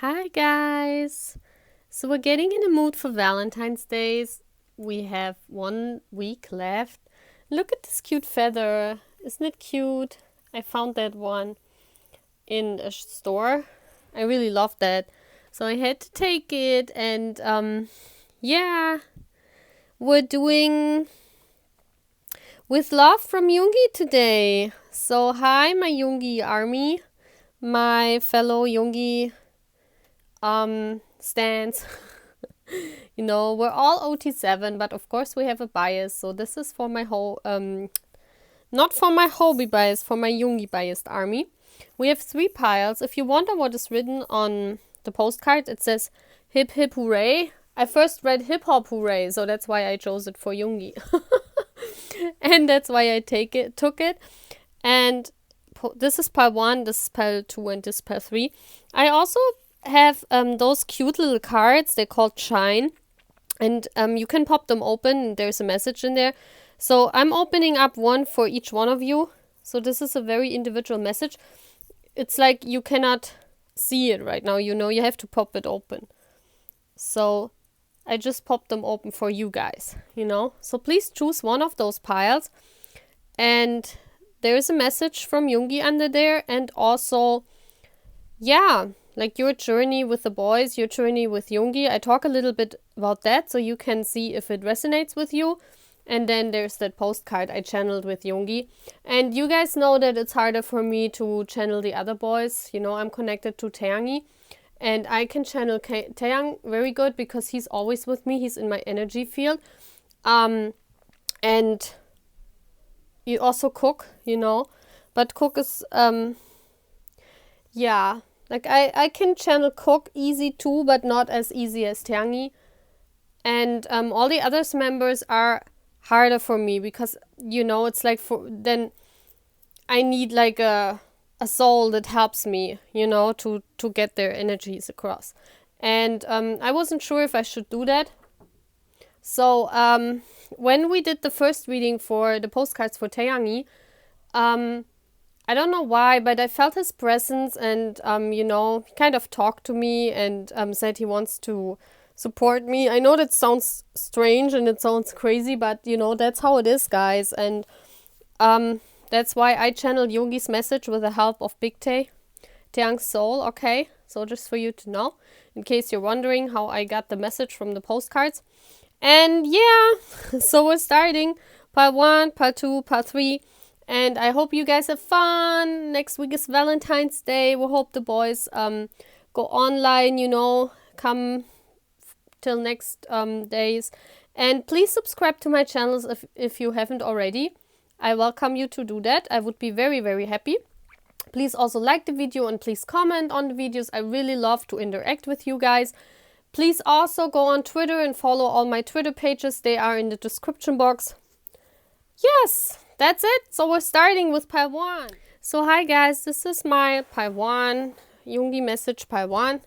Hi guys! So we're getting in the mood for Valentine's Days. We have 1 week left. Look at this cute feather. Isn't it cute? I found that one in a store. I really love that. So I had to take it and yeah, we're doing With Love from Yoongi today. So hi my Yoongi army, my fellow Yoongi stands. We're all OT7, but of course we have a bias. So this is for my whole, not for my hobby bias, for my Yoongi biased army. We have 3 piles. If you wonder what is written on the postcard, it says hip hip hooray. I first read hip hop hooray, so that's why I chose it for Yoongi. And that's why I took it. And this is pile 1, this is pile 2, and this is pile 3. I also have those cute little cards. They're called Shine, and you can pop them open. There's a message in there. So I'm opening up one for each one of you. So this is a very individual message. It's like you cannot see it right now. You have to pop it open. So I just popped them open for you guys. So please choose one of those piles, and there is a message from Yoongi under there, and also, yeah, like your journey with the boys, your journey with Yoongi. I talk a little bit about that so you can see if it resonates with you. And then there's that postcard I channeled with Yoongi. And you guys know that it's harder for me to channel the other boys. I'm connected to Tae, and I can channel Taeyang very good because he's always with me. He's in my energy field. And you also Cook, but Cook is, yeah, like I can channel Cook easy too, but not as easy as Taeyangi. And all the other members are harder for me because, it's like then I need like a soul that helps me, to get their energies across. And I wasn't sure if I should do that. So when we did the first reading for the postcards for Taeyangi, I don't know why, but I felt his presence and, he kind of talked to me and said he wants to support me. I know that sounds strange and it sounds crazy, but, that's how it is, guys. And that's why I channeled Yoongi's message with the help of Big Tae, Taeyang's soul, okay? So just for you to know, in case you're wondering how I got the message from the postcards. And yeah, so we're starting part 1, part 2, part 3. And I hope you guys have fun. Next week is Valentine's Day. We hope the boys go online, come till next days. And please subscribe to my channels if you haven't already. I welcome you to do that. I would be very, very happy. Please also like the video and please comment on the videos. I really love to interact with you guys. Please also go on Twitter and follow all my Twitter pages. They are in the description box. Yes, that's it. So we're starting with pile 1. So hi guys, this is my pile 1, Yoongi message pile 1.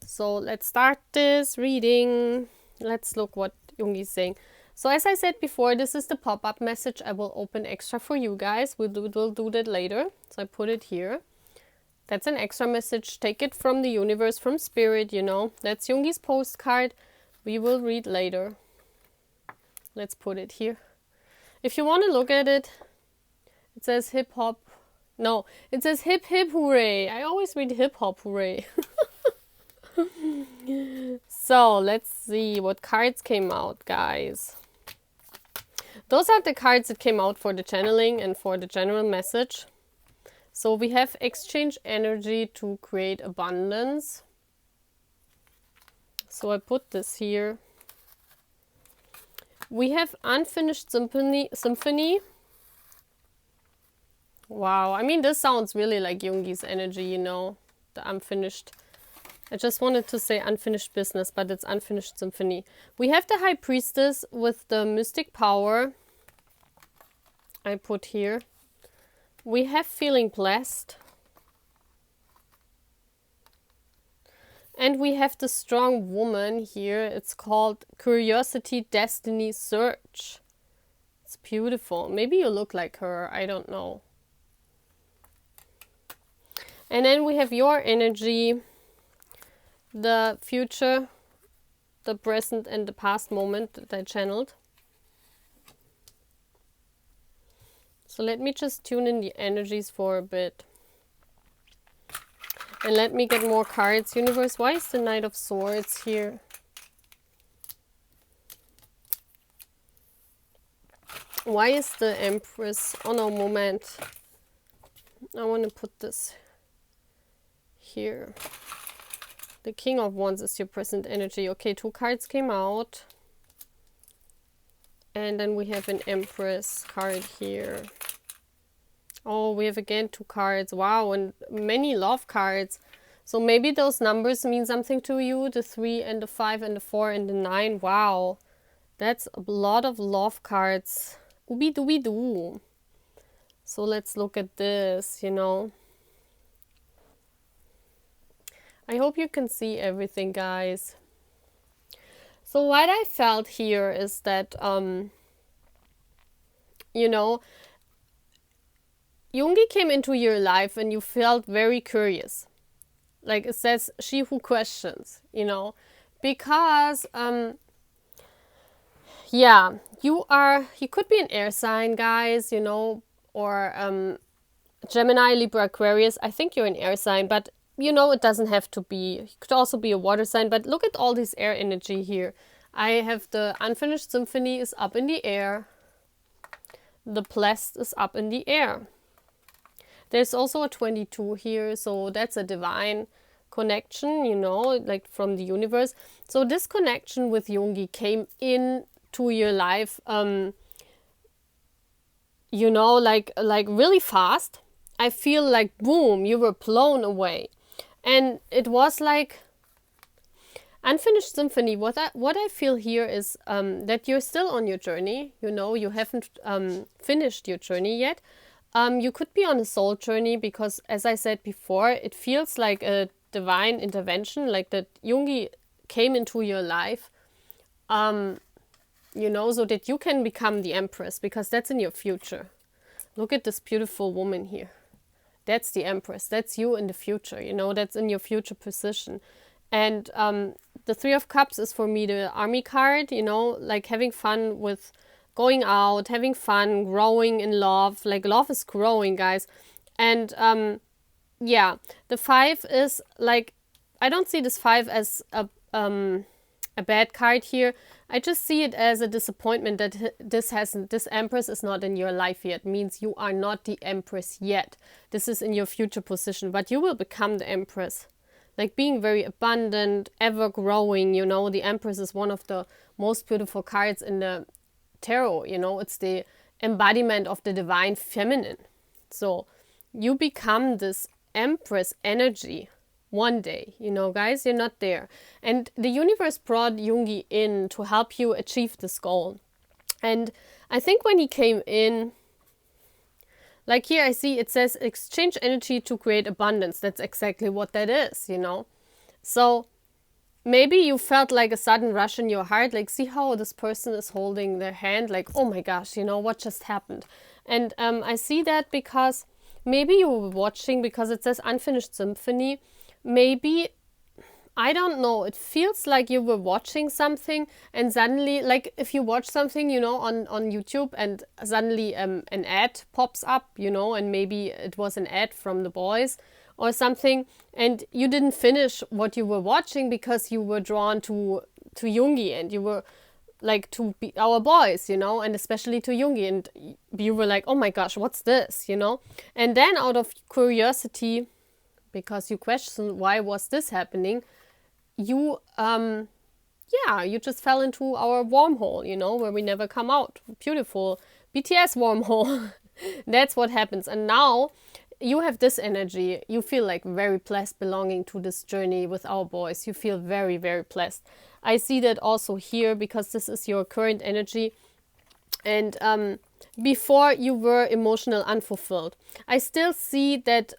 So let's start this reading. Let's look what Yoongi is saying. So as I said before, this is the pop-up message I will open extra for you guys. We'll do that later. So I put it here. That's an extra message. Take it from the universe, from spirit, That's Yoongi's postcard. We will read later. Let's put it here. If you want to look at it, it says hip hop. No, it says hip hip hooray. I always read hip hop hooray. So let's see what cards came out, guys. Those are the cards that came out for the channeling and for the general message. So we have exchange energy to create abundance. So I put this here. We have unfinished symphony. Wow, I mean this sounds really like Yoongi's energy, the unfinished. I just wanted to say unfinished business, but it's unfinished symphony. We have the High Priestess with the mystic power. I put here. We have feeling blessed. And we have the strong woman here. It's called Curiosity, Destiny, Search. It's beautiful. Maybe you look like her. I don't know. And then we have your energy. the future, the present, and the past moment that I channeled. So let me just tune in the energies for a bit. And let me get more cards. Universe, why is the Knight of Swords here? Why is the Empress? Oh no, moment. I want to put this here. The King of Wands is your present energy. Okay, 2 cards came out. And then we have an Empress card here. Oh, we have again 2 cards. Wow, and many love cards. So maybe those numbers mean something to you. The 3 and the 5 and the 4 and the 9. Wow, that's a lot of love cards. Ooby dooby doo. So let's look at this, you know. I hope you can see everything, guys. So what I felt here is that, you know, Yoongi came into your life and you felt very curious. Like it says, she who questions, you know, because, yeah, you could be an air sign, guys, you know, or Gemini, Libra, Aquarius. I think you're an air sign, but you know, it doesn't have to be. You could also be a water sign, but look at all this air energy here. I have the Unfinished Symphony is up in the air. The Blessed is up in the air. There's also a 22 here, so that's a divine connection, you know, like from the universe. So this connection with Yoongi came into your life, you know, like really fast. I feel like, boom, you were blown away. And it was like Unfinished Symphony. What I feel here is that you're still on your journey. You know, you haven't finished your journey yet. You could be on a soul journey because, as I said before, it feels like a divine intervention, like that Yoongi came into your life, you know, so that you can become the Empress, because that's in your future. Look at this beautiful woman here. That's the Empress. That's you in the future, you know, that's in your future position. And the 3 of Cups is for me the Army card, you know, like having fun with going out, having fun, growing in love. Like love is growing, guys. And yeah, the 5 is like, I don't see this 5 as a bad card here. I just see it as a disappointment that this Empress is not in your life yet. Means you are not the Empress yet. This is in your future position, but you will become the Empress. Like being very abundant, ever growing, you know. The Empress is one of the most beautiful cards in the tarot, you know. It's the embodiment of the divine feminine. So you become this Empress energy one day, you know, guys. You're not there. And the universe brought Yoongi in to help you achieve this goal. And I think when he came in, like here I see it says exchange energy to create abundance. That's exactly what that is, you know. So maybe you felt like a sudden rush in your heart, like see how this person is holding their hand, like, oh my gosh, you know, what just happened? And I see that because maybe you were watching, because it says Unfinished Symphony. Maybe, I don't know, it feels like you were watching something and suddenly, like if you watch something, you know, on YouTube and suddenly an ad pops up, you know, and maybe it was an ad from The Boys or something, and you didn't finish what you were watching because you were drawn to Yoongi, and you were like to be our boys, you know, and especially to Yoongi, and you were like, oh my gosh, what's this, you know? And then out of curiosity, because you question why was this happening, you you just fell into our wormhole, you know, where we never come out. Beautiful BTS wormhole. That's what happens. And now you have this energy. You feel like very blessed belonging to this journey with our boys. You feel very, very blessed. I see that also here because this is your current energy. And before you were emotional unfulfilled. I still see that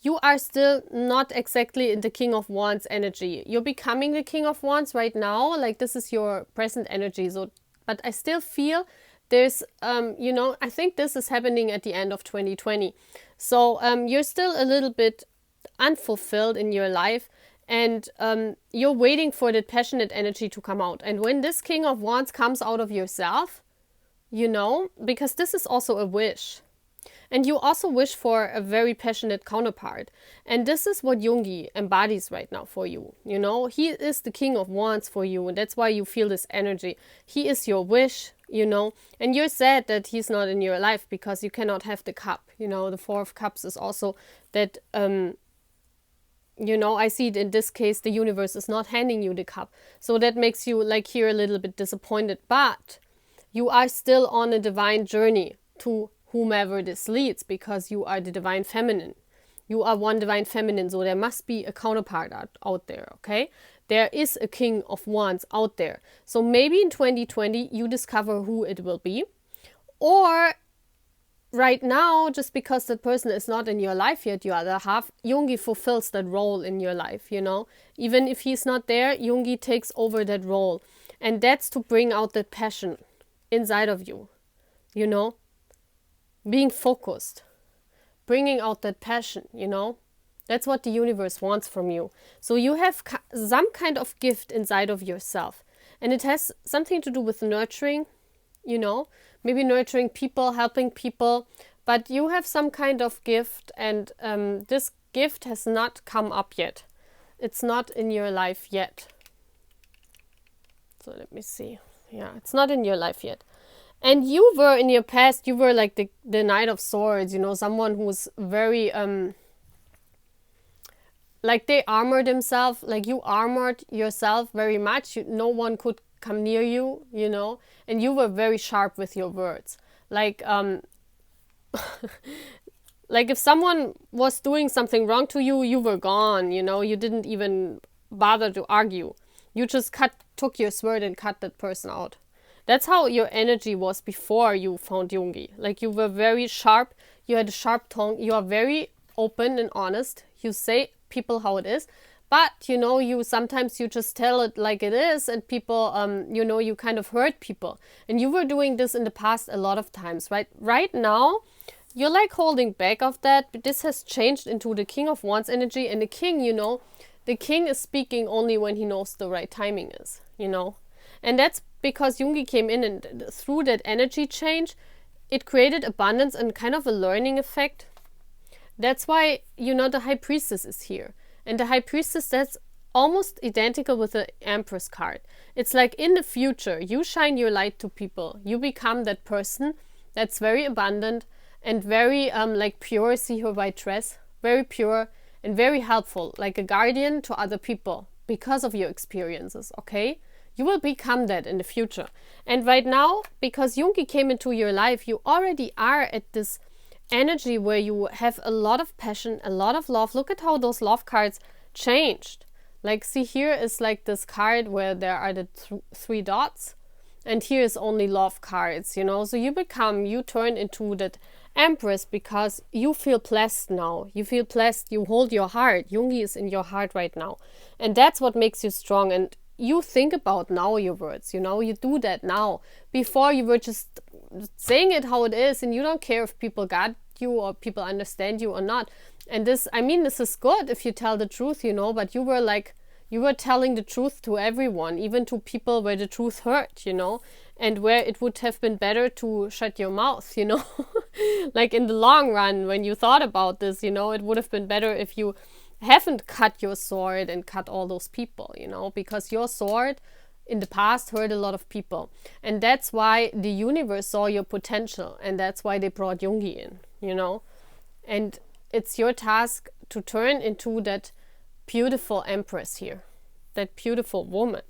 you are still not exactly in the King of Wands energy. You're becoming the King of Wands right now. Like this is your present energy. So, but I still feel there's, you know, I think this is happening at the end of 2020. So you're still a little bit unfulfilled in your life, and you're waiting for that passionate energy to come out. And when this King of Wands comes out of yourself, you know, because this is also a wish. And you also wish for a very passionate counterpart. And this is what Yoongi embodies right now for you. You know, he is the King of Wands for you. And that's why you feel this energy. He is your wish, you know. And you're sad that he's not in your life because you cannot have the cup. You know, the Four of Cups is also that, you know, I see it in this case, the universe is not handing you the cup. So that makes you like here a little bit disappointed. But you are still on a divine journey to whomever this leads, because you are the divine feminine. You are one divine feminine, so there must be a counterpart out there, okay? There is a King of Wands out there. So maybe in 2020 you discover who it will be. Or right now, just because that person is not in your life yet, your other half, Yoongi fulfills that role in your life, you know? Even if he's not there, Yoongi takes over that role. And that's to bring out that passion inside of you, you know? Being focused, bringing out that passion, you know, that's what the universe wants from you. So you have some kind of gift inside of yourself, and it has something to do with nurturing, you know, maybe nurturing people, helping people, but you have some kind of gift, and this gift has not come up yet. It's not in your life yet. So let me see. Yeah, it's not in your life yet. And you were, in your past, you were like the Knight of Swords, you know, someone who was very, like they armored themselves, like you armored yourself very much. No one could come near you, you know, and you were very sharp with your words. Like, like if someone was doing something wrong to you, you were gone, you know, you didn't even bother to argue. You just took your sword and cut that person out. That's how your energy was before you found Yoongi. Like you were very sharp, you had a sharp tongue, you are very open and honest. You say people how it is, but you know, you sometimes you just tell it like it is, and people, you know, you kind of hurt people. And you were doing this in the past a lot of times, right? Right now, you're like holding back of that, but this has changed into the King of Wands energy. And the king, you know, the king is speaking only when he knows the right timing is, you know. And that's because Yoongi came in, and through that energy change, it created abundance and kind of a learning effect. That's why, you know, the High Priestess is here. And the High Priestess, that's almost identical with the Empress card. It's like in the future, you shine your light to people. You become that person that's very abundant and very like pure. See her white dress, very pure and very helpful, like a guardian to other people because of your experiences, okay? You will become that in the future. And right now, because Yoongi came into your life, you already are at this energy where you have a lot of passion, a lot of love. Look at how those love cards changed. Like, see, here is like this card where there are the three dots, and here is only love cards, you know. So you turn into that Empress because you feel blessed now. You feel blessed. You hold your heart. Yoongi is in your heart right now. And that's what makes you strong. And you think about now your words, you know, you do that now. Before you were just saying it how it is, and you don't care if people got you or people understand you or not. And this, I mean, this is good if you tell the truth, you know, but you were telling the truth to everyone, even to people where the truth hurt, you know, and where it would have been better to shut your mouth, you know. Like in the long run, when you thought about this, you know, it would have been better if you haven't cut your sword and cut all those people, you know, because your sword in the past hurt a lot of people. And that's why the universe saw your potential, and that's why they brought Yoongi in, you know. And it's your task to turn into that beautiful Empress here, that beautiful woman,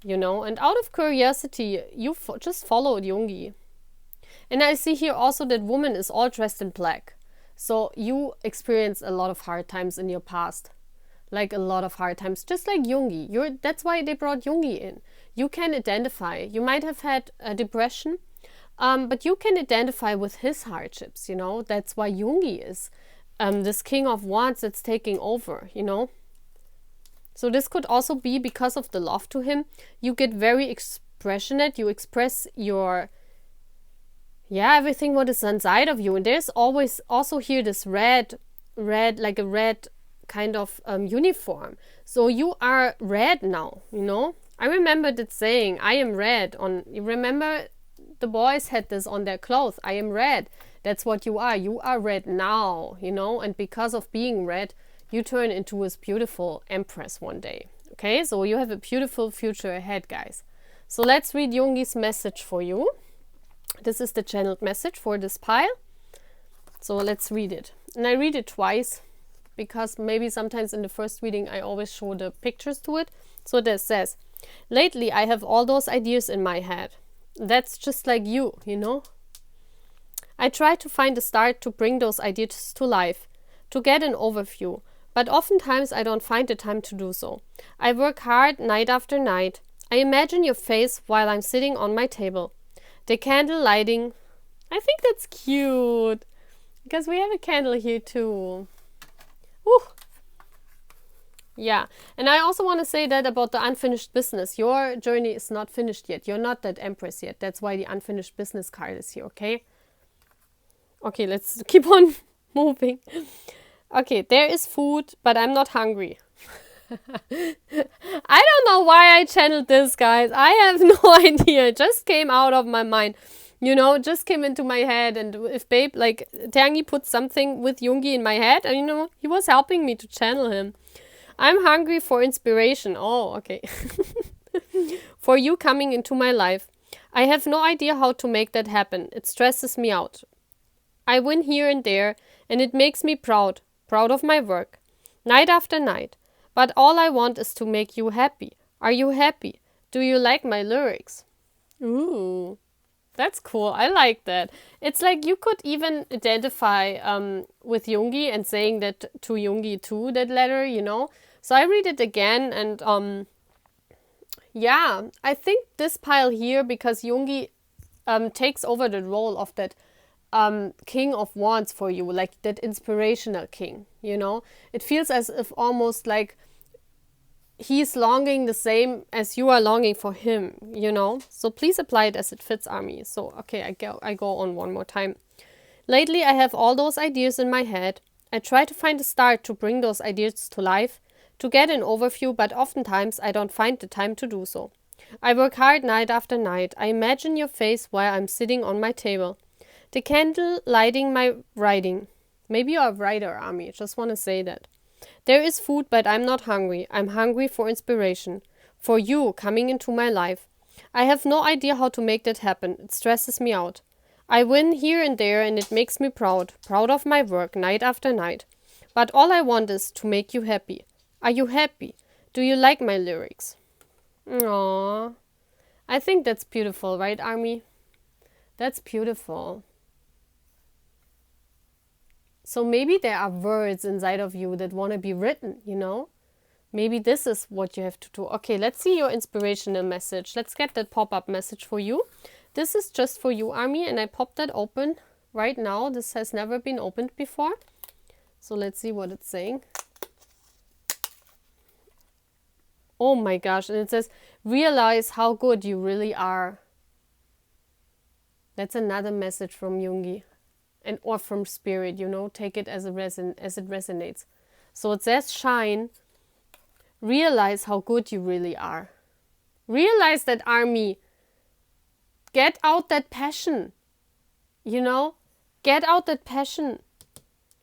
you know. And out of curiosity, you just followed Yoongi. And I see here also that woman is all dressed in black. So you experienced a lot of hard times in your past, like a lot of hard times, just like Yoongi. That's why they brought Yoongi in. You can identify. You might have had a depression, but you can identify with his hardships, you know. That's why Yoongi is this King of Wands that's taking over, you know. So this could also be because of the love to him. You get very expressionate. You express your everything what is inside of you. And there's always also here this red, like a red kind of uniform. So you are red now, you know. I remember that saying, I am red. You remember the boys had this on their clothes, I am red. That's what you are. You are red now, you know. And because of being red, you turn into this beautiful empress one day. Okay, so you have a beautiful future ahead, guys. So let's read Yoongi's message for you. This is the channeled message for this pile. So let's read it. And I read it twice because maybe sometimes in the first reading I always show the pictures to it. So this says, lately I have all those ideas in my head. That's just like you know. I try to find a start to bring those ideas to life, to get an overview, but oftentimes I don't find the time to do so. I work hard night after night. I imagine your face while I'm sitting on my table. The candle lighting. I think that's cute. Because we have a candle here too. Woo. Yeah. And I also want to say that about the unfinished business. Your journey is not finished yet. You're not that empress yet. That's why the unfinished business card is here, okay? Okay, let's keep on moving. Okay, there is food, but I'm not hungry. I don't know why I channeled this, guys. I have no idea. It just came out of my mind. You know, just came into my head. And if Taehangi put something with Yoongi in my head, and you know, he was helping me to channel him. I'm hungry for inspiration. Oh, okay. For you coming into my life. I have no idea how to make that happen. It stresses me out. I win here and there, and it makes me proud of my work, night after night. But all I want is to make you happy. Are you happy? Do you like my lyrics? Ooh, that's cool. I like that. It's like you could even identify with Yoongi and saying that to Yoongi too, that letter, you know. So I read it again and yeah, I think this pile here, because Yoongi takes over the role of that king of wands for you, like that inspirational king, you know. It feels as if almost like he's longing the same as you are longing for him, you know. So please apply it as it fits, Army. So okay, I go on one more time. Lately I have all those ideas in my head. I try to find a start to bring those ideas to life, to get an overview, but oftentimes I don't find the time to do so. I work hard night after night. I imagine your face while I'm sitting on my table. The candle lighting my writing. Maybe you're a writer, Army. Just want to say that. There is food, but I'm not hungry. I'm hungry for inspiration. For you coming into my life. I have no idea how to make that happen. It stresses me out. I win here and there, and it makes me proud of my work night after night. But all I want is to make you happy. Are you happy? Do you like my lyrics? Aww. I think that's beautiful, right, Army? That's beautiful. So maybe there are words inside of you that want to be written, you know? Maybe this is what you have to do. Okay, let's see your inspirational message. Let's get that pop-up message for you. This is just for you, Army, and I popped that open right now. This has never been opened before. So let's see what it's saying. Oh my gosh, and it says, realize how good you really are. That's another message from Yoongi. Or from spirit, you know, take it as it resonates. So it says, shine, realize how good you really are. Realize that, Army. Get out that passion, you know, get out that passion.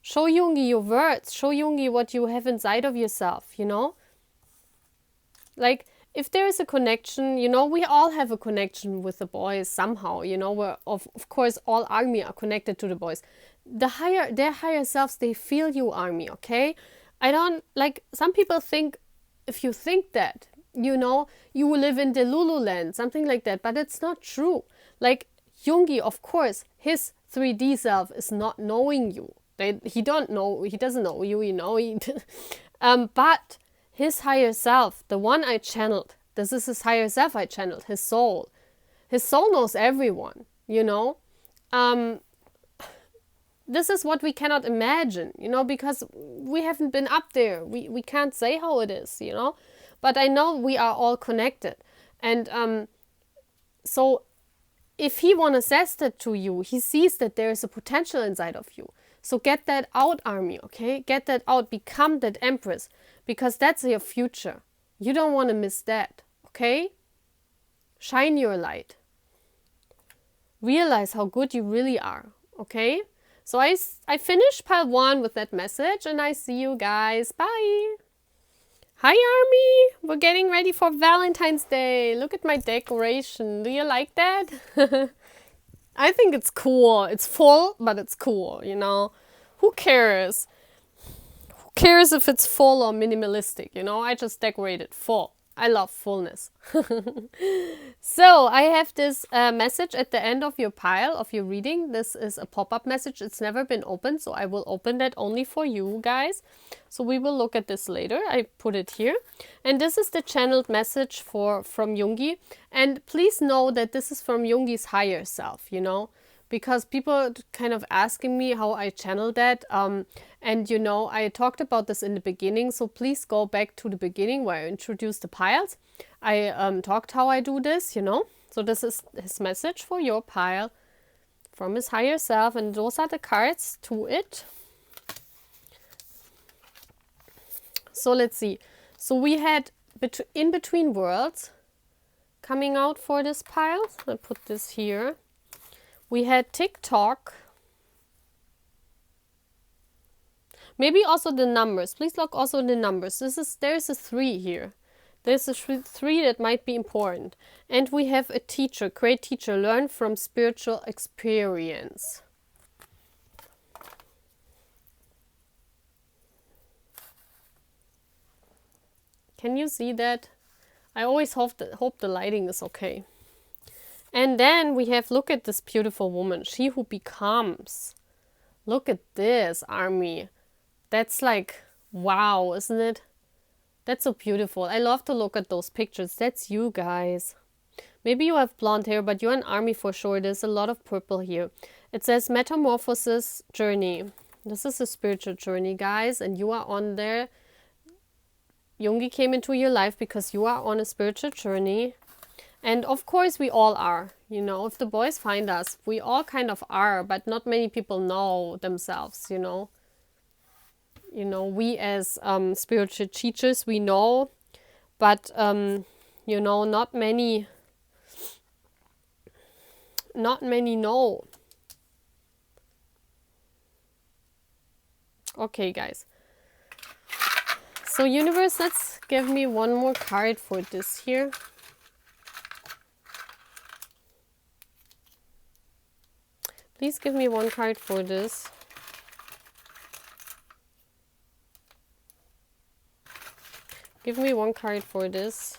Show Yoongi your words, show Yoongi what you have inside of yourself, you know. Like, if there is a connection, you know, we all have a connection with the boys somehow, you know, we're, of course, all Army are connected to the boys. Their higher selves, they feel you, Army, okay? I don't, like, some people think, if you think that, you know, you will live in the Lululand, something like that, but it's not true. Like, Yoongi, of course, his 3D self is not knowing you. He doesn't know you, you know, but his higher self, the one I channeled, this is his higher self I channeled, his soul. His soul knows everyone, you know. This is what we cannot imagine, you know, because we haven't been up there. We can't say how it is, you know. But I know we are all connected. And so if he want to say that to you, he sees that there is a potential inside of you. So get that out, army, okay? Get that out. Become that empress, because that's your future. You don't want to miss that, okay? Shine your light. Realize how good you really are, okay? So I finished pile 1 with that message, and I see you guys. Bye. Hi, army. We're getting ready for Valentine's Day. Look at my decoration. Do you like that? I think it's cool. It's full, but it's cool, you know? Who cares? Who cares if it's full or minimalistic, you know? I just decorated full. I love fullness. So I have this message at the end of your pile, of your reading. This is a pop-up message. It's never been opened, so I will open that only for you guys. So we will look at this later. I put it here. And this is the channeled message from Yoongi. And please know that this is from Yoongi's higher self, you know, because people kind of asking me how I channel that. And you know, I talked about this in the beginning, so please go back to the beginning where I introduced the piles. I talked how I do this, you know. So this is his message for your pile from his higher self, and those are the cards to it. So let's see. So we had in between worlds coming out for this pile. I'll put this here. We had TikTok. Maybe also the numbers. Please look also the numbers. There's a 3 here. There's a 3 that might be important. And we have a teacher, great teacher, learn from spiritual experience. Can you see that? I always hope the lighting is okay. And then we have, look at this beautiful woman, she who becomes. Look at this, army. That's like, wow, isn't it? That's so beautiful. I love to look at those pictures. That's you guys. Maybe you have blonde hair, but you're an army for sure. There's a lot of purple here. It says metamorphosis journey. This is a spiritual journey, guys, and you are on there. Yoongi came into your life because you are on a spiritual journey. And of course we all are, you know, if the boys find us, we all kind of are, but not many people know themselves, you know. You know, we as spiritual teachers, we know, but, you know, not many know. Okay, guys. So universe, let's give me one more card for this here. Please give me one card for this. Give me one card for this.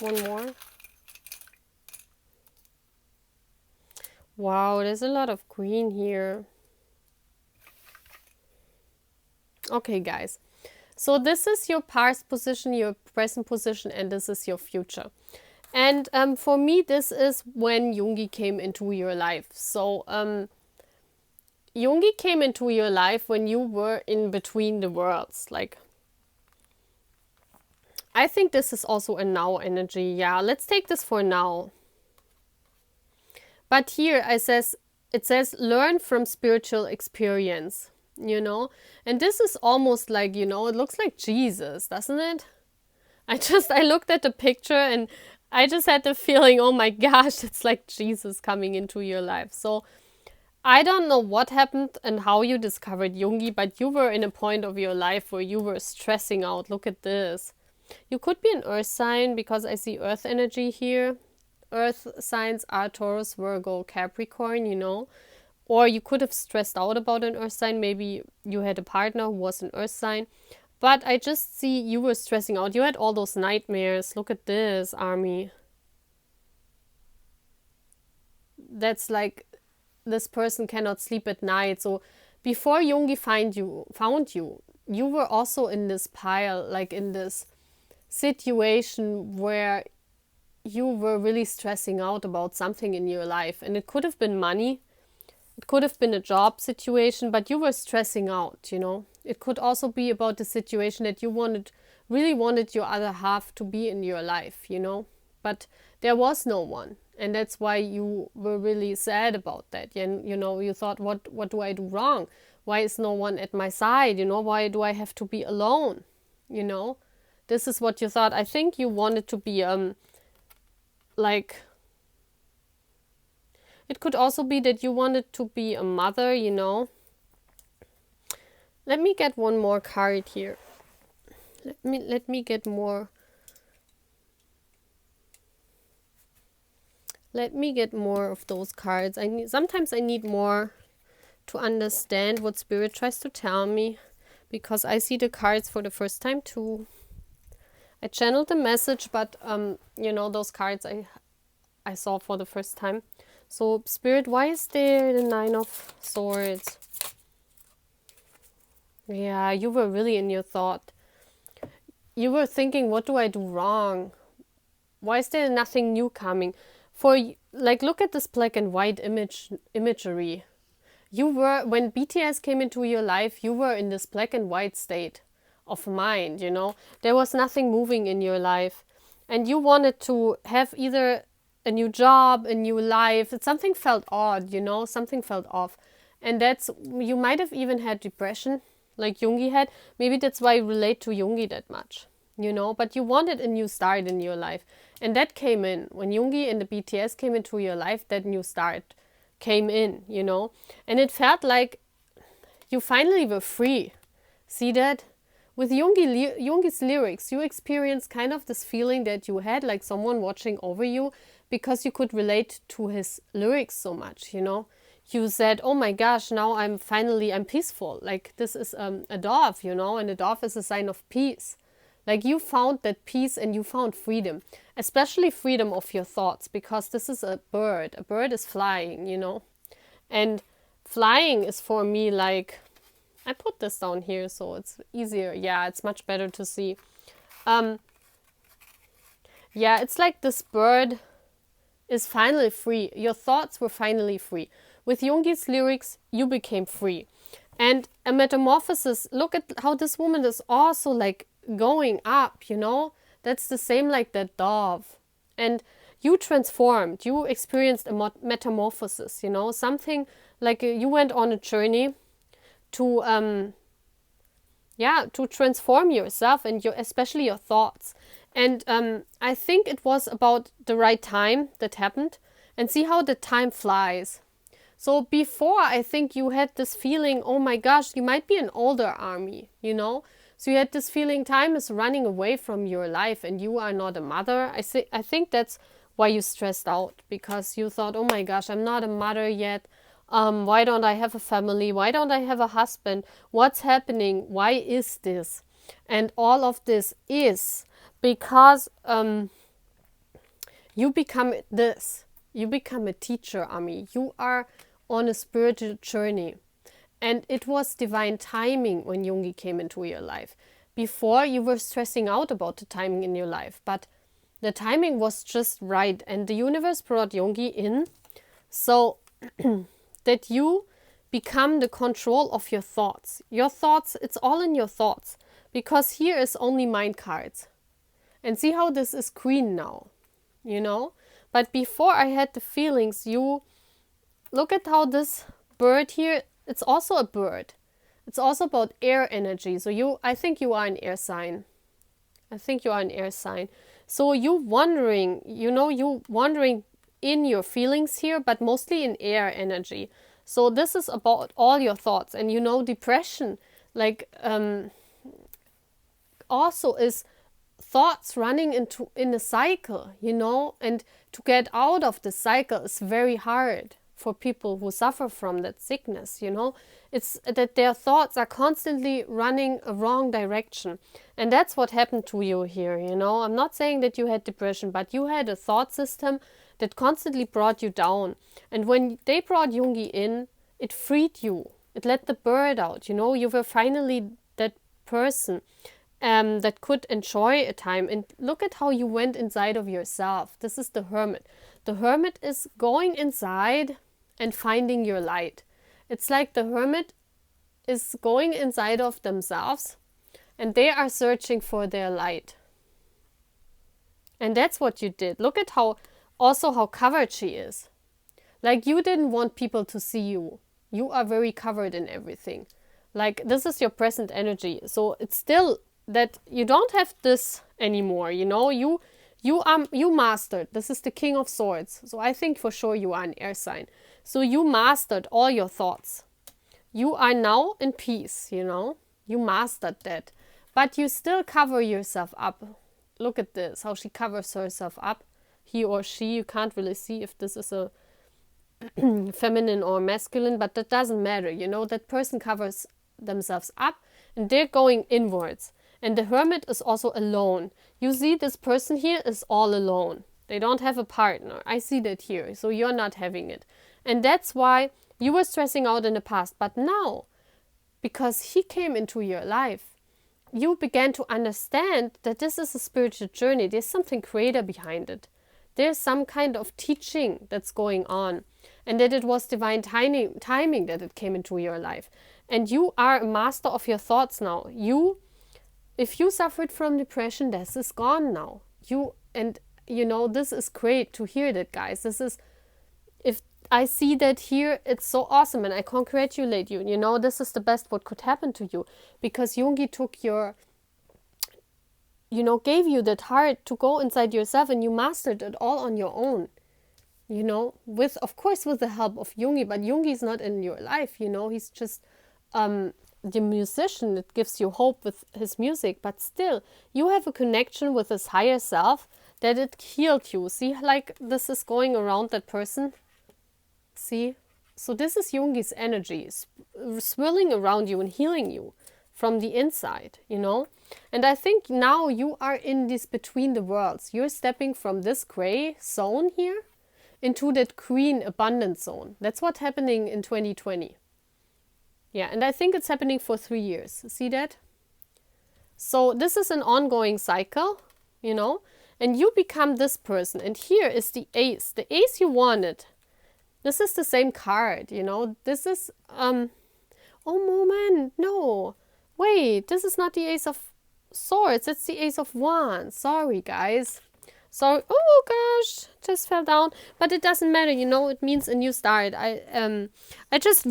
One more. Wow, there's a lot of green here. Okay, guys. So this is your past position, your present position, and this is your future. And for me, this is when Yoongi came into your life. So Yoongi came into your life when you were in between the worlds. Like, I think this is also a now energy. Yeah, let's take this for now. But here it says learn from spiritual experience, you know. And this is almost like, you know, it looks like Jesus, doesn't it? I looked at the picture and I just had the feeling, oh my gosh, it's like Jesus coming into your life. So I don't know what happened and how you discovered Yoongi, but you were in a point of your life where you were stressing out. Look at this. You could be an earth sign because I see earth energy here. Earth signs are Taurus, Virgo, Capricorn, you know. Or you could have stressed out about an earth sign. Maybe you had a partner who was an earth sign. But I just see you were stressing out. You had all those nightmares. Look at this, army. That's like, this person cannot sleep at night. So before Yoongi found you, you were also in this pile, like in this situation where you were really stressing out about something in your life. And it could have been money. It could have been a job situation, but you were stressing out, you know. It could also be about the situation that you really wanted your other half to be in your life, you know. But there was no one. And that's why you were really sad about that. And, you thought, what do I do wrong? Why is no one at my side? Why do I have to be alone? This is what you thought. I think you wanted to be, like, it could also be that you wanted to be a mother, Let me get one more card here. Let me get more. Let me get more of those cards. Sometimes I need more to understand what Spirit tries to tell me, because I see the cards for the first time too. I channeled the message, but those cards I saw for the first time. So Spirit, why is there the 9 of Swords? Yeah, you were really in your thought. You were thinking, what do I do wrong? Why is there nothing new coming? Look at this black and white imagery. You were, when BTS came into your life, you were in this black and white state of mind, There was nothing moving in your life. And you wanted to have either a new job, a new life. Something felt odd, Something felt off. And you might have even had depression, like Yoongi had. Maybe that's why you relate to Yoongi that much, But you wanted a new start in your life. And that came in. When Yoongi and the BTS came into your life, that new start came in, And it felt like you finally were free. See that? With Yoongi's lyrics, you experienced kind of this feeling that you had like someone watching over you, because you could relate to his lyrics so much, You said, oh my gosh, now I'm peaceful. Like this is a dove, and a dove is a sign of peace. Like you found that peace and you found freedom, especially freedom of your thoughts, because this is a bird. A bird is flying, And flying is for me like, I put this down here so it's easier. Yeah, it's much better to see. Yeah, it's like this bird is finally free. Your thoughts were finally free. With Yoongi's lyrics, you became free. And a metamorphosis, look at how this woman is also like going up, That's the same like that dove. And you transformed, you experienced a metamorphosis, Something like you went on a journey to transform yourself and especially your thoughts. And I think it was about the right time that happened. And see how the time flies. So before, I think you had this feeling, oh my gosh, you might be an older army, So you had this feeling time is running away from your life and you are not a mother. I think that's why you stressed out, because you thought, oh my gosh, I'm not a mother yet. Why don't I have a family? Why don't I have a husband? What's happening? Why is this? And all of this is because you become this. You become a teacher, Ami. You are on a spiritual journey. And it was divine timing when Yoongi came into your life. Before, you were stressing out about the timing in your life. But the timing was just right. And the universe brought Yoongi in so that you become the control of your thoughts. Your thoughts, it's all in your thoughts. Because here is only mind cards. And see how this is green now, But before I had the feelings, look at how this bird here, it's also a bird. It's also about air energy. So I think you are an air sign. So you wandering in your feelings here, but mostly in air energy. So this is about all your thoughts. And depression, also is thoughts running in a cycle, and to get out of the cycle is very hard for people who suffer from that sickness, It's that their thoughts are constantly running a wrong direction. And that's what happened to you here, I'm not saying that you had depression, but you had a thought system that constantly brought you down. And when they brought Yoongi in, it freed you. It let the bird out, You were finally that person that could enjoy a time. And look at how you went inside of yourself. This is the hermit. The hermit is going inside and finding your light. It's like the hermit is going inside of themselves and they are searching for their light. And that's what you did. Look at how also how covered she is. Like, you didn't want people to see you. You are very covered in everything. Like, this is your present energy. So it's still that you don't have this anymore, you know. You mastered. This is the King of Swords. So I think for sure you are an air sign. So you mastered all your thoughts. You are now in peace, you know. You mastered that. But you still cover yourself up. Look at this, how she covers herself up. He or she, you can't really see if this is a feminine or masculine, but that doesn't matter, you know. That person covers themselves up and they're going inwards. And the hermit is also alone. You see, this person here is all alone. They don't have a partner. I see that here. So you're not having it. And that's why you were stressing out in the past. But now, because he came into your life, you began to understand that this is a spiritual journey. There's something greater behind it. There's some kind of teaching that's going on. And that it was divine timing that it came into your life. And you are a master of your thoughts now. If you suffered from depression, this is gone now. This is great to hear that, guys. If I see that here, it's so awesome and I congratulate you. You know, this is the best what could happen to you. Because Yoongi took gave you that heart to go inside yourself and you mastered it all on your own. You know, of course with the help of Yoongi, but Yoongi is not in your life, you know, he's just the musician that gives you hope with his music, but still, you have a connection with his higher self that it healed you. See, like this is going around that person. See? So this is Yoongi's energy, swirling around you and healing you from the inside, you know? And I think now you are in this between the worlds. You're stepping from this gray zone here into that green abundant zone. That's what's happening in 2020. Yeah, and I think it's happening for 3 years. See that? So this is an ongoing cycle, you know, and you become this person. And here is the ace. The ace you wanted. This is the same card, you know. This is, oh, moment, no. Wait, this is not the ace of swords. It's the ace of wands. Sorry, guys. Sorry. Oh, gosh, just fell down. But it doesn't matter, you know. It means a new start. I just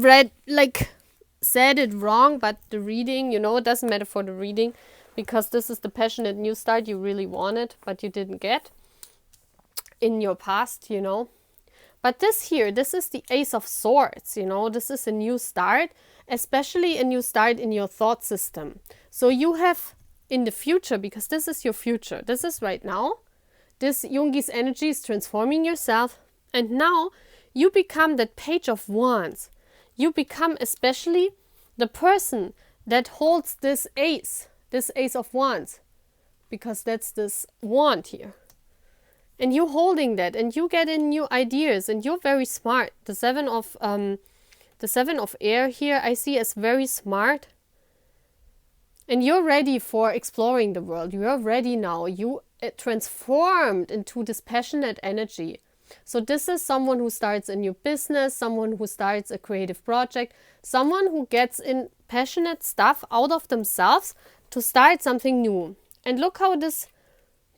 said it wrong, but the reading, you know, it doesn't matter for the reading because this is the passionate new start you really wanted, but you didn't get in your past, you know. But this is the ace of swords, you know. This is a new start, especially a new start in your thought system. So you have in the future, because this is your future, this is right now, this Yoongi's energy is transforming yourself, and now you become that page of wands. You become especially the person that holds this ace of wands, because that's this wand here. And you holding that, and you get in new ideas, and you're very smart. The seven of air here I see as very smart. And you're ready for exploring the world. You're ready now. You transformed into this passionate energy. So this is someone who starts a new business, someone who starts a creative project, someone who gets in passionate stuff out of themselves to start something new. And look how this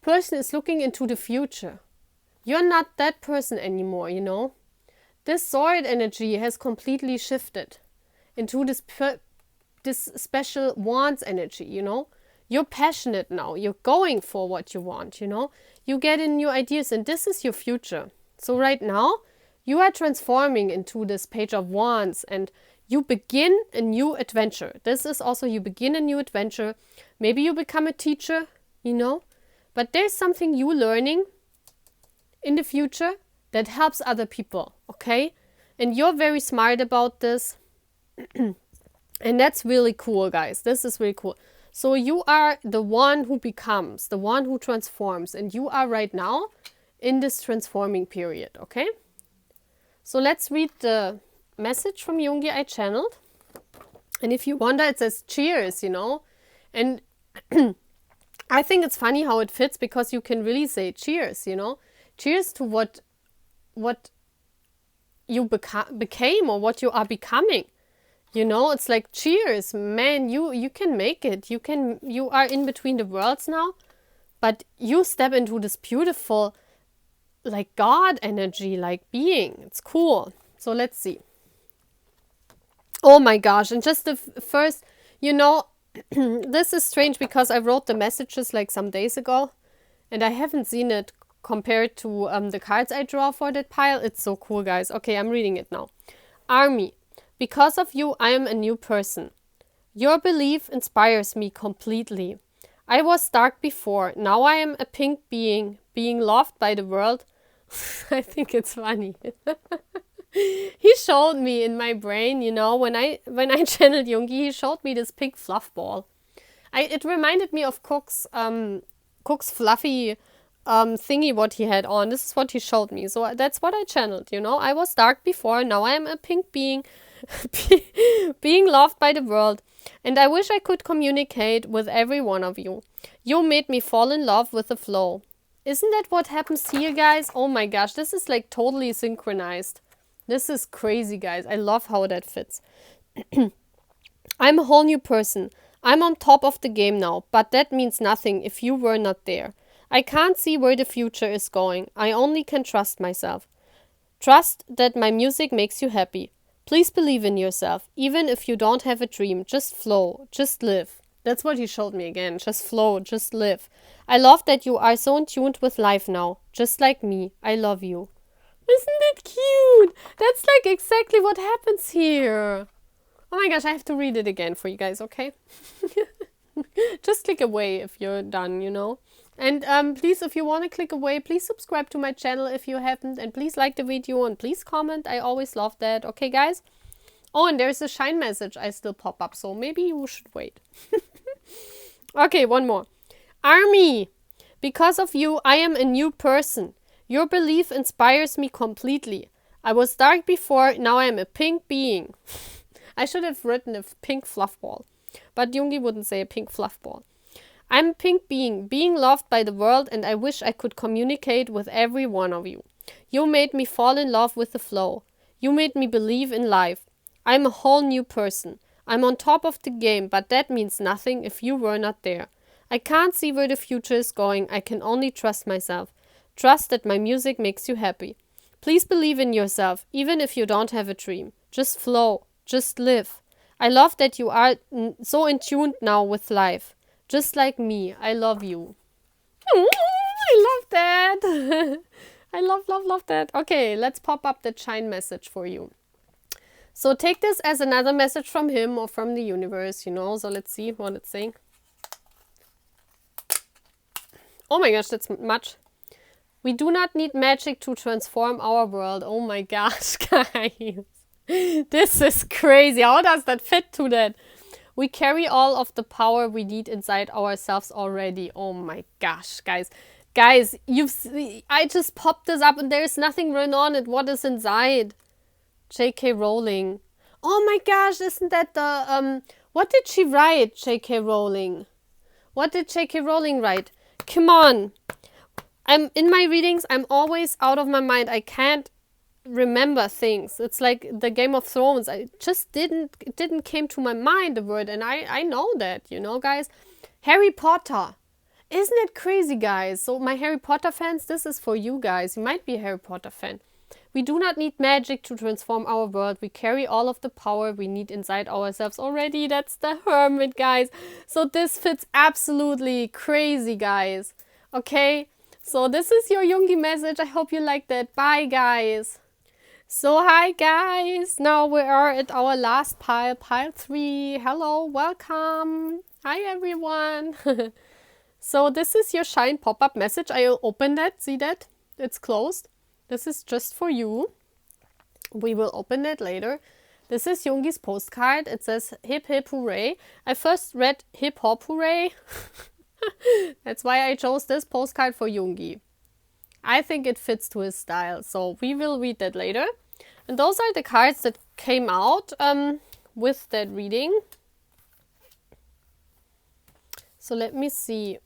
person is looking into the future. You're not that person anymore, you know. This sword energy has completely shifted into this special wands energy, you know. You're passionate now. You're going for what you want, you know. You get in new ideas, and this is your future. So right now, you are transforming into this page of wands, and you begin a new adventure. This is also, you begin a new adventure. Maybe you become a teacher, you know. But there's something you learning in the future that helps other people, okay? And you're very smart about this. And that's really cool, guys. This is really cool. So you are the one who becomes, the one who transforms. And you are right now in this transforming period, okay? So let's read the message from Yoongi I channeled. And if you wonder, it says cheers, you know? And I think it's funny how it fits, because you can really say cheers, you know? Cheers to what you became or what you are becoming. You know, it's like cheers, man, you can make it. You are in between the worlds now, but you step into this beautiful like God energy, like being. It's cool. So let's see. Oh my gosh. And just the first, you know, this is strange because I wrote the messages like some days ago and I haven't seen it compared to the cards I draw for that pile. It's so cool, guys. Okay, I'm reading it now. Army. Because of you, I am a new person. Your belief inspires me completely. I was dark before. Now I am a pink being loved by the world. I think it's funny. He showed me in my brain, you know, when I channeled Yoongi, he showed me this pink fluff ball. It reminded me of Cook's fluffy thingy what he had on. This is what he showed me. So that's what I channeled, you know. I was dark before, now I am a pink being being loved by the world. And I wish I could communicate with every one of you. You made me fall in love with the flow. Isn't that what happens here, guys? Oh my gosh, this is like totally synchronized. This is crazy, guys. I love how that fits. I'm a whole new person. I'm on top of the game now, but that means nothing if you were not there. I can't see where the future is going. I only can trust myself. Trust that my music makes you happy. Please believe in yourself, even if you don't have a dream. Just flow, just live. That's what he showed me again. Just flow, just live. I love that you are so in tune with life now, just like me. I love you. Isn't it cute? That's like exactly what happens here. Oh my gosh, I have to read it again for you guys, okay? Just click away if you're done, you know. And please, if you want to click away, please subscribe to my channel if you haven't. And please like the video and please comment. I always love that. Okay, guys? Oh, and there's a shine message I still pop up. So maybe you should wait. Okay, one more. Army. Because of you, I am a new person. Your belief inspires me completely. I was dark before, now I am a pink being. I should have written a pink fluff ball. But Yoongi wouldn't say a pink fluff ball. I'm a pink being loved by the world, and I wish I could communicate with every one of you. You made me fall in love with the flow. You made me believe in life. I'm a whole new person. I'm on top of the game, but that means nothing if you were not there. I can't see where the future is going. I can only trust myself. Trust that my music makes you happy. Please believe in yourself, even if you don't have a dream. Just flow. Just live. I love that you are so in tune now with life. Just like me. I love you. I love that. I love that. Okay, let's pop up the shine message for you. So take this as another message from him or from the universe, you know. So let's see what it's saying. Oh my gosh, that's much. We do not need magic to transform our world. Oh my gosh, guys. This is crazy. How does that fit to that? We carry all of the power we need inside ourselves already. Oh my gosh, guys. Guys, I just popped this up and there's nothing written on it. What is inside? J.K. Rowling. Oh my gosh, isn't that the, what did she write, J.K. Rowling? What did J.K. Rowling write? Come on. In my readings, I'm always out of my mind. I can't remember things. It's like the Game of Thrones. I just it didn't came to my mind, the word, and I know that, you know, guys. Harry Potter. Isn't it crazy, guys? So my Harry Potter fans, this is for you guys. You might be a Harry Potter fan. We do not need magic to transform our world. We carry all of the power we need inside ourselves already. That's the Hermit, guys. So this fits absolutely crazy, guys. Okay? So this is your Yoongi message. I hope you like that. Bye, guys. So hi, guys. Now we are at our last pile, pile 3. Hello, welcome. Hi, everyone. So this is your shine pop-up message. I'll open that. See that? It's closed. This is just for you. We will open that later. This is Yoongi's postcard. It says hip hip hooray. I first read hip hop hooray. That's why I chose this postcard for Yoongi. I think it fits to his style. So we will read that later. And those are the cards that came out with that reading. So let me see.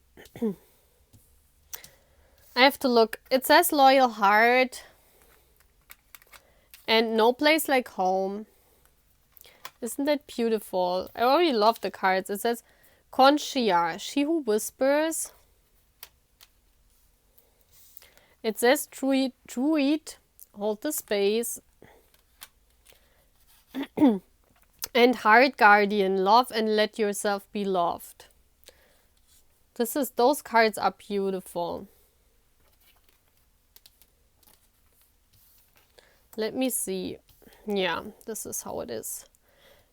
I have to look. It says loyal heart and no place like home. Isn't that beautiful? I already love the cards. It says Conchia, she who whispers. It says Druid, hold the space, and Heart Guardian, love and let yourself be loved. Those cards are beautiful. Let me see. Yeah, this is how it is.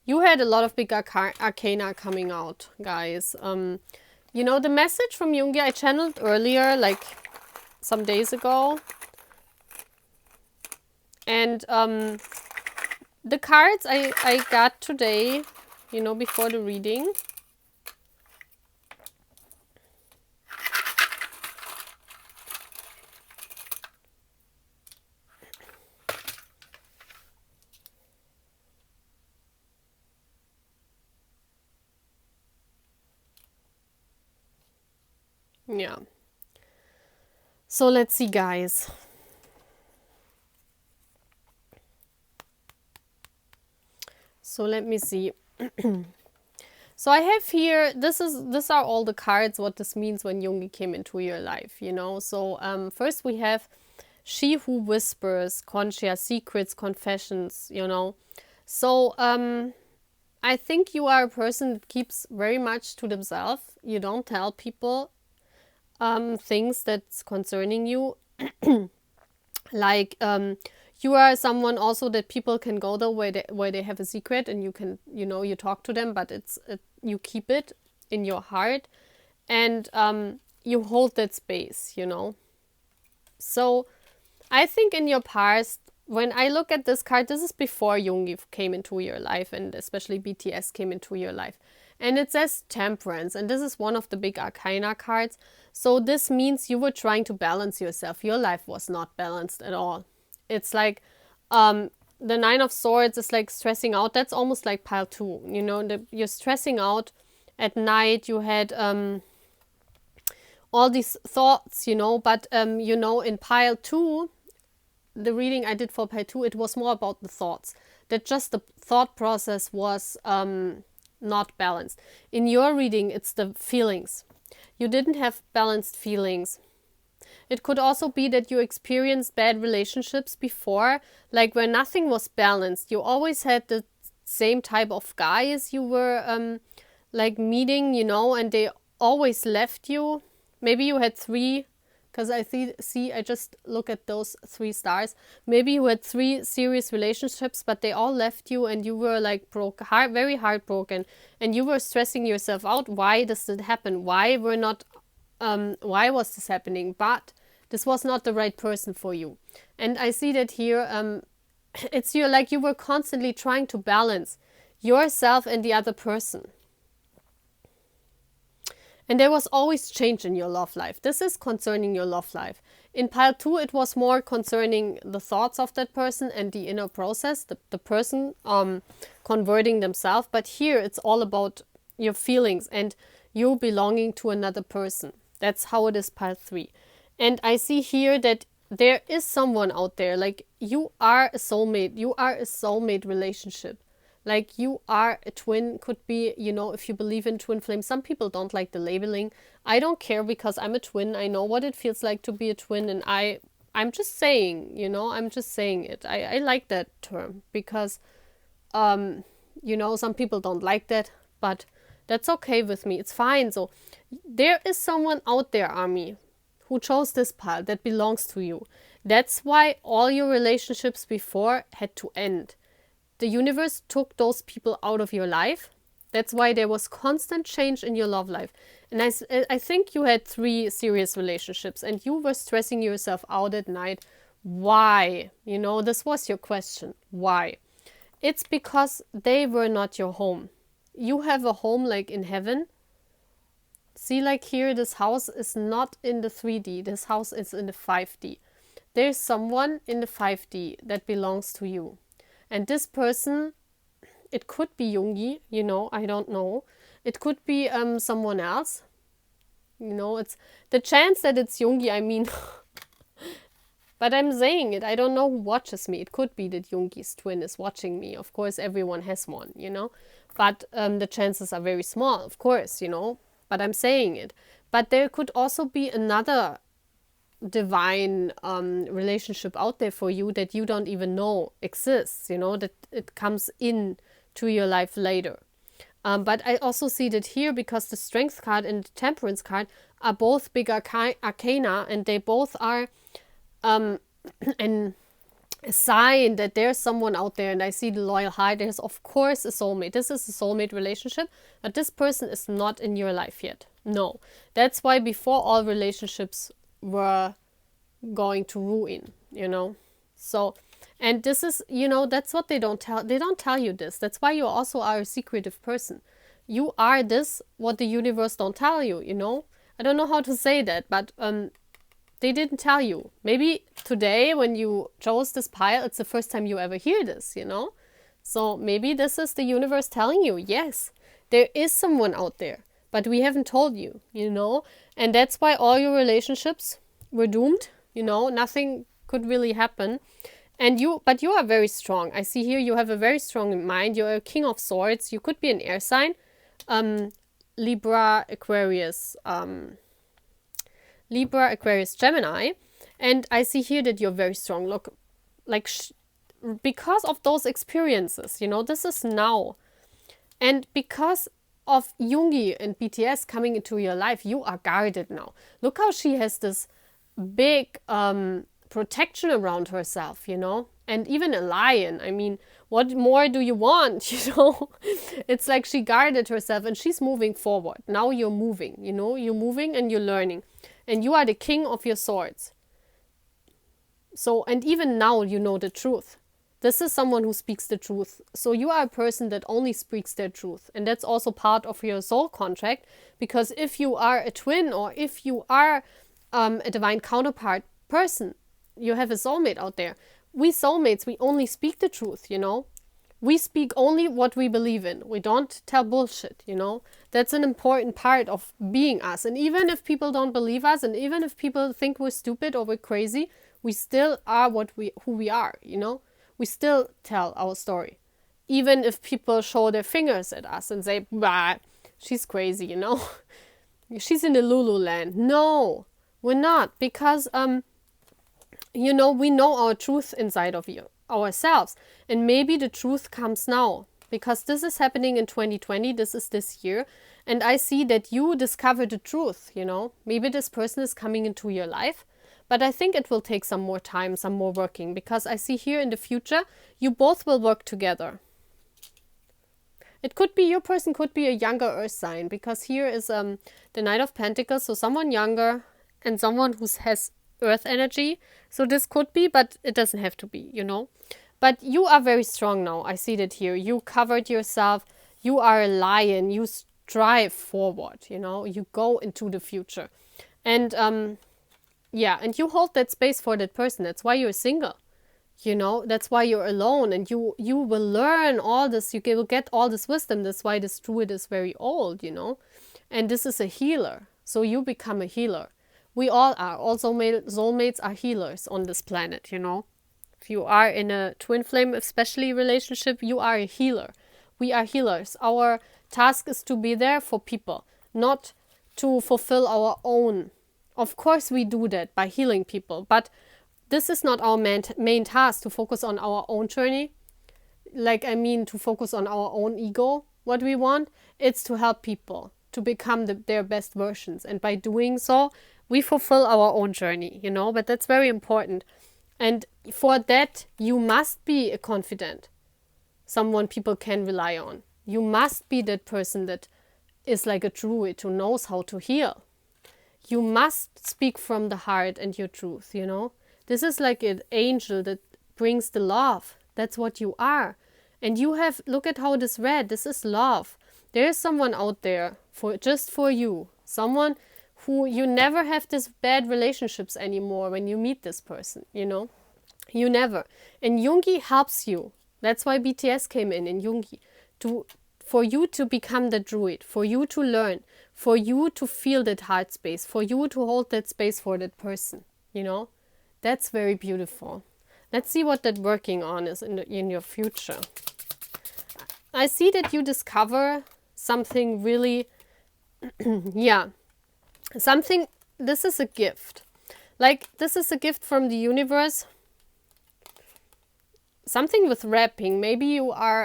You had a lot of big arcana coming out, guys. You know, the message from Yoongi I channeled earlier, like some days ago. And the cards I got today, you know, before the reading. Yeah. So let's see, guys. So let me see. So I have here, these are all the cards, what this means when Yoongi came into your life, you know. So first we have She Who Whispers, Conchia, Secrets, Confessions, you know. So I think you are a person that keeps very much to themselves. You don't tell people things that's concerning you. Like you are someone also that people can go there where they have a secret and you can, you know, you talk to them, but you keep it in your heart, and you hold that space, you know. So I think in your past, when I look at this card, this is before Yoongi came into your life, and especially BTS came into your life. And it says Temperance, and this is one of the big arcana cards. So this means you were trying to balance yourself. Your life was not balanced at all. It's like the Nine of Swords is like stressing out. That's almost like pile 2. You know, you're stressing out at night. You had all these thoughts, you know, but you know, in pile 2, the reading I did for pile 2, it was more about the thoughts. That just the thought process was not balanced. In your reading, it's the feelings. You didn't have balanced feelings. It could also be that you experienced bad relationships before, like where nothing was balanced. You always had the same type of guys you were like meeting, you know, and they always left you. Maybe you had 3, because I just look at those 3 stars. Maybe you had 3 serious relationships, but they all left you and you were like very heartbroken, and you were stressing yourself out. Why does it happen? Why was this happening? But this was not the right person for you. And I see that here, it's you were constantly trying to balance yourself and the other person. And there was always change in your love life. This is concerning your love life. In pile 2, it was more concerning the thoughts of that person and the inner process, the person converting themselves. But here, it's all about your feelings and you belonging to another person. That's how it is pile 3. And I see here that there is someone out there, like you are a soulmate. You are a soulmate relationship. Like you are a twin, could be, you know, if you believe in twin flame. Some people don't like the labeling. I don't care because I'm a twin. I know what it feels like to be a twin, and I'm just saying, you know, I'm just saying it. I like that term because, you know, some people don't like that, but that's okay with me. It's fine. So there is someone out there, Army, who chose this pile that belongs to you. That's why all your relationships before had to end. The universe took those people out of your life. That's why there was constant change in your love life. And I think you had 3 serious relationships and you were stressing yourself out at night. Why? You know, this was your question. Why? It's because they were not your home. You have a home like in heaven. See, like here, this house is not in the 3D. This house is in the 5D. There's someone in the 5D that belongs to you. And this person, it could be Yoongi, you know, I don't know. It could be someone else. You know, it's the chance that it's Yoongi, I mean. But I'm saying it, I don't know who watches me. It could be that Yoongi's twin is watching me. Of course, everyone has one, you know. But the chances are very small, of course, you know. But I'm saying it. But there could also be another divine relationship out there for you that you don't even know exists, you know, that it comes in to your life later. But I also see that here because the Strength card and the Temperance card are both big arcana, and they both are an a sign that there's someone out there. And I see the Loyal Heart. There's of course a soulmate. This is a soulmate relationship, but this person is not in your life yet. No. That's why before all relationships were going to ruin, you know. So, and this is, you know, that's what they don't tell you this. That's why you also are a secretive person. You are this, what the universe don't tell you, you know. I don't know how to say that, but they didn't tell you. Maybe today when you chose this pile, it's the first time you ever hear this, you know. So maybe this is the universe telling you, yes, there is someone out there, but we haven't told you, you know. And that's why all your relationships were doomed, you know. Nothing could really happen. But you are very strong. I see here you have a very strong mind. You're a King of Swords. You could be an air sign. Libra, Aquarius, Gemini. And I see here that you're very strong. Look, like, because of those experiences, you know, this is now. And because of Yoongi and BTS coming into your life, you are guarded now. Look how she has this big protection around herself, you know. And even a lion. I mean, what more do you want, you know? It's like she guarded herself and she's moving forward. Now you're moving, you know. You're moving and you're learning. And you are the king of your swords. So, and even now you know the truth. This is someone who speaks the truth. So you are a person that only speaks their truth. And that's also part of your soul contract. Because if you are a twin or if you are a divine counterpart person, you have a soulmate out there. We soulmates, we only speak the truth, you know. We speak only what we believe in. We don't tell bullshit, you know. That's an important part of being us. And even if people don't believe us, and even if people think we're stupid or we're crazy, we still are who we are, you know. We still tell our story. Even if people show their fingers at us and say, bah, she's crazy, you know. She's in the Lulu land. No, we're not. Because, you know, we know our truth inside of ourselves. And maybe the truth comes now. Because this is happening in 2020. This is this year. And I see that you discover the truth, you know. Maybe this person is coming into your life. But I think it will take some more time, some more working. Because I see here in the future, you both will work together. It could be, your person could be a younger earth sign. Because here is the Knight of Pentacles. So someone younger and someone who has earth energy. So this could be, but it doesn't have to be, you know. But you are very strong now. I see that here. You covered yourself. You are a lion. You strive forward, you know. You go into the future. And yeah, and you hold that space for that person. That's why you're single. You know, that's why you're alone. And you will learn all this. You will get all this wisdom. That's why this druid is very old, you know. And this is a healer. So you become a healer. We all are. All soulmates are healers on this planet, you know. If you are in a twin flame, especially relationship, you are a healer. We are healers. Our task is to be there for people, not to fulfill our own. Of course we do that by healing people, but this is not our main task, to focus on our own journey. Like, I mean, to focus on our own ego, what we want. It's to help people to become their best versions. And by doing so, we fulfill our own journey, you know, but that's very important. And for that, you must be a confidant, someone people can rely on. You must be that person that is like a druid who knows how to heal. You must speak from the heart and your truth, you know. This is like an angel that brings the love. That's what you are. And you have, look at how this read. This is love. There is someone out there just for you. Someone who you never have this bad relationships anymore when you meet this person, you know. You never. And Yoongi helps you. That's why BTS came in Yoongi. For you to become the druid, for you to learn, for you to feel that heart space, for you to hold that space for that person, you know. That's very beautiful. Let's see what that working on is in your future. I see that you discover something really, yeah, something, this is a gift. Like, this is a gift from the universe. Something with rapping. Maybe you are,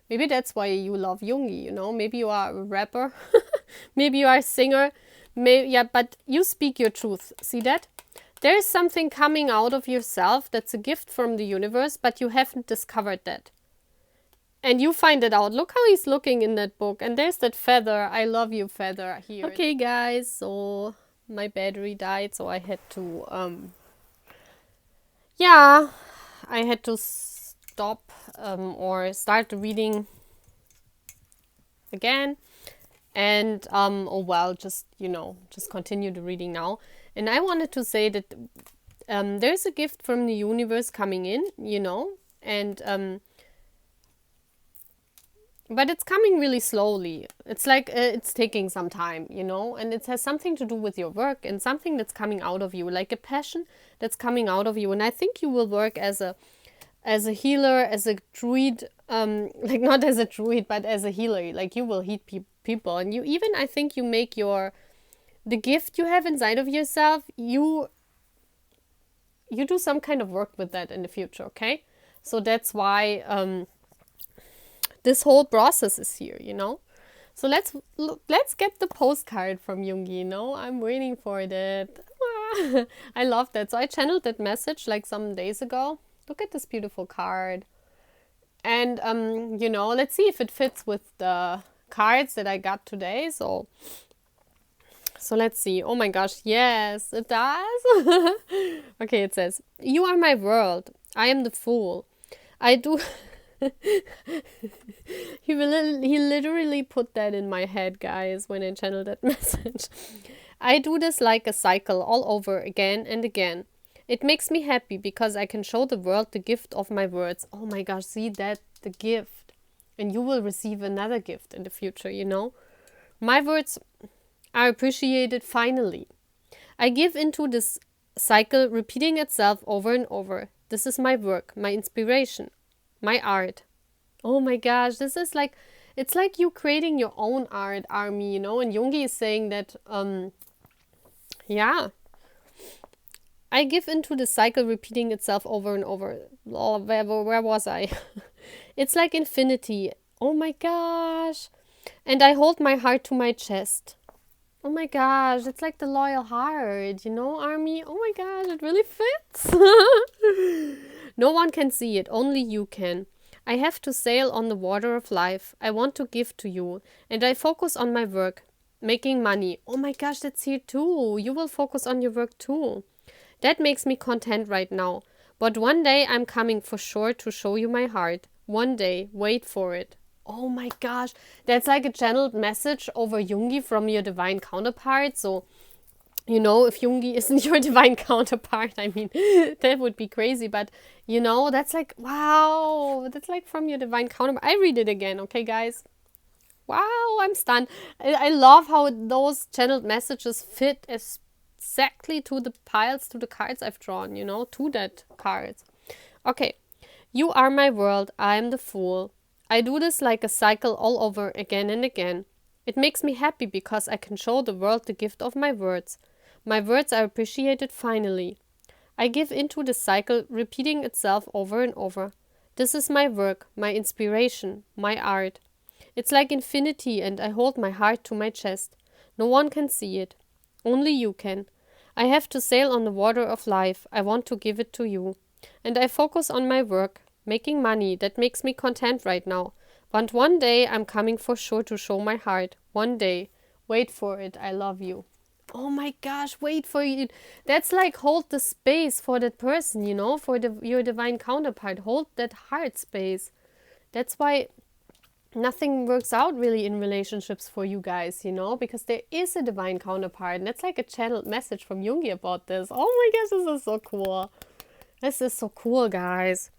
maybe that's why you love Yoongi, you know? Maybe you are a rapper. Maybe you are a singer. Yeah, but you speak your truth. See that? There is something coming out of yourself that's a gift from the universe, but you haven't discovered that. And you find it out. Look how he's looking in that book. And there's that feather. I love you, feather, here. Okay, guys. So my battery died, so I had to, yeah, I had to stop or start the reading again. And, oh well, just, you know, just continue the reading now. And I wanted to say that there's a gift from the universe coming in, you know, and but it's coming really slowly. It's like it's taking some time, you know, and it has something to do with your work and something that's coming out of you, like a passion that's coming out of you. And I think you will work as a healer, as a druid, like not as a druid, but as a healer. Like you will heal people, and you even, I think, you make the gift you have inside of yourself. You do some kind of work with that in the future. Okay, so that's why this whole process is here, you know. So let's get the postcard from Yoongi, you know. I'm waiting for that. I love that. So I channeled that message like some days ago. Look at this beautiful card. And you know, let's see if it fits with the cards that I got today. So let's see. Oh my gosh, yes, it does. Okay, it says, "You are my world. I am the fool. I do." He literally put that in my head, guys, when I channeled that message. "I do this like a cycle all over again and again. It makes me happy because I can show the world the gift of my words." Oh my gosh, see that? The gift. And you will receive another gift in the future, you know? "My words are appreciated finally. I give into this cycle repeating itself over and over. This is my work, my inspiration, my art." Oh my gosh, this is like, it's like you creating your own art, Army, you know? And Yoongi is saying that, yeah. "I give into the cycle repeating itself over and over." Oh, where was I? "It's like infinity." Oh my gosh. "And I hold my heart to my chest." Oh my gosh, it's like the loyal heart, you know, Army? Oh my gosh, it really fits. "No one can see it, only you can. I have to sail on the water of life. I want to give to you. And I focus on my work, making money." Oh my gosh, that's here too. You will focus on your work too. "That makes me content right now. But one day I'm coming for sure to show you my heart. One day, wait for it." Oh my gosh, that's like a channeled message over Yoongi from your divine counterpart. So, you know, if Yoongi isn't your divine counterpart, I mean, that would be crazy. But, you know, that's like, wow, that's like from your divine counterpart. I read it again, okay, guys? Wow, I'm stunned. I love how those channeled messages fit exactly to the piles, to the cards I've drawn, you know, to that cards. Okay. "You are my world. I am the fool. I do this like a cycle all over again and again. It makes me happy because I can show the world the gift of my words. My words are appreciated finally. I give into the cycle repeating itself over and over. This is my work, my inspiration, my art. It's like infinity and I hold my heart to my chest. No one can see it. Only you can. I have to sail on the water of life. I want to give it to you. And I focus on my work, making money. That makes me content right now. But one day I'm coming for sure to show my heart. One day. Wait for it. I love you." Oh my gosh, wait for it. That's like hold the space for that person, you know, for your divine counterpart. Hold that heart space. That's why nothing works out really in relationships for you guys, you know, because there is a divine counterpart. And that's like a channeled message from Yoongi about this. Oh my gosh, this is so cool. This is so cool, guys.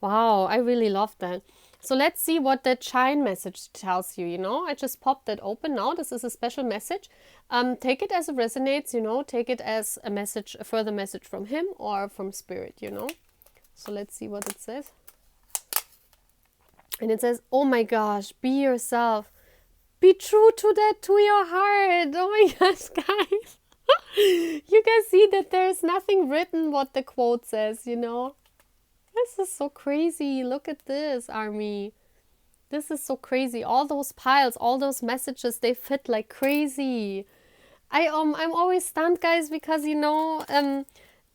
Wow, I really love that. So let's see what that shine message tells you, you know. I just popped that open now. This is a special message. Take it as it resonates, you know. Take it as a message, a further message from him or from spirit, you know. So let's see what it says. And it says, "Oh my gosh, be yourself. Be true to that, to your heart." Oh my gosh, guys. You guys see that there's nothing written what the quote says, you know? This is so crazy. Look at this, Army. This is so crazy. All those piles, all those messages, they fit like crazy. I'm always stunned, guys, because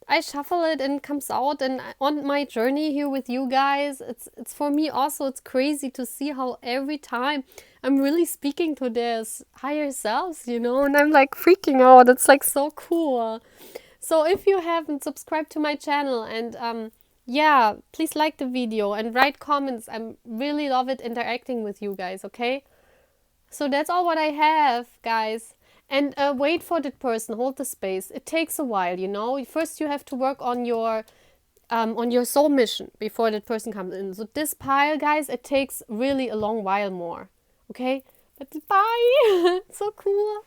I shuffle it and it comes out, and on my journey here with you guys, it's for me also, it's crazy to see how every time I'm really speaking to this higher selves, and I'm like freaking out. It's like so cool. So if you haven't subscribed to my channel, and yeah, please like the video and write comments. I really love it interacting with you guys, okay? So that's all what I have, guys. And wait for that person, hold the space. It takes a while, First you have to work on your soul mission before that person comes in. So this pile, guys, it takes really a long while more. Okay? But bye! So cool.